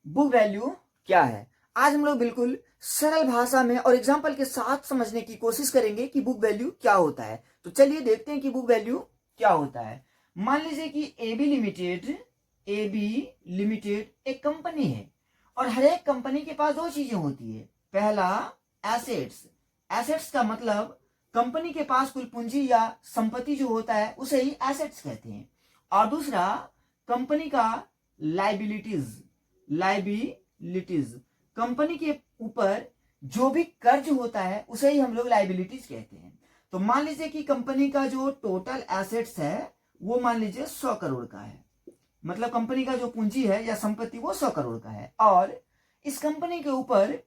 Book value क्या है। आज हम लोग बिल्कुल सरल भाषा में और एग्जाम्पल के साथ समझने की कोशिश करेंगे कि बुक वैल्यू क्या होता है। तो चलिए देखते हैं कि बुक वैल्यू क्या होता है। मान लीजिए कि एबी लिमिटेड एक कंपनी है और हर एक कंपनी के पास दो चीजें होती है। पहला एसेट्स, एसेट्स का मतलब कंपनी के पास कुल पूंजी या संपत्ति जो होता है उसे ही एसेट्स कहते हैं। और दूसरा कंपनी का लाइबिलिटीज, लाइबिलिटीज कंपनी के ऊपर जो भी कर्ज होता है उसे ही हम लोग लाइबिलिटीज कहते हैं। तो मान लीजिए कि कंपनी का जो टोटल एसेट्स है वो मान लीजिए 100 करोड़ का है, मतलब कंपनी का जो पूंजी है या संपत्ति वो 100 करोड़ का है, और इस कंपनी के ऊपर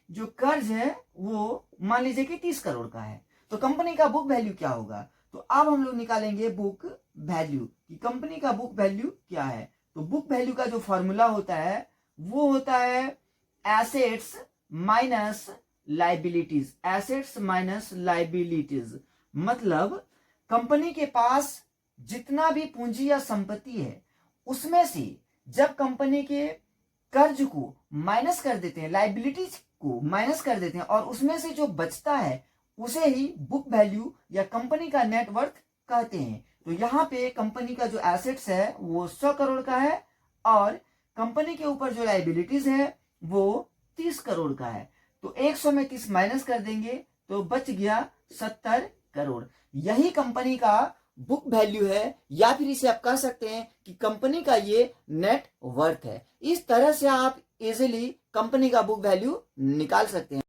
जो कर्ज है वो मान लीजिए कि 30 करोड़ का है। तो कंपनी का बुक वैल्यू क्या होगा। तो अब हम लोग निकालेंगे बुक वैल्यू कि कंपनी का बुक वैल्यू क्या है। तो बुक वैल्यू का जो फॉर्मूला होता है वो होता है assets minus liabilities, assets minus liabilities. मतलब कंपनी के पास जितना भी पूंजी या संपत्ति है उसमें से जब कंपनी के कर्ज को माइनस कर देते हैं, लाइबिलिटीज को माइनस कर देते हैं, और उसमें से जो बचता है उसे ही बुक वैल्यू या कंपनी का नेटवर्थ कहते हैं। तो यहाँ पे कंपनी का जो एसेट्स है वो 100 करोड़ का है और कंपनी के ऊपर जो लाइबिलिटीज है वो 30 करोड़ का है। तो 100 में 30 माइनस कर देंगे तो बच गया 70 करोड़। यही कंपनी का बुक वैल्यू है, या फिर इसे आप कह सकते हैं कि कंपनी का ये नेट वर्थ है। इस तरह से आप इजीली कंपनी का बुक वैल्यू निकाल सकते हैं।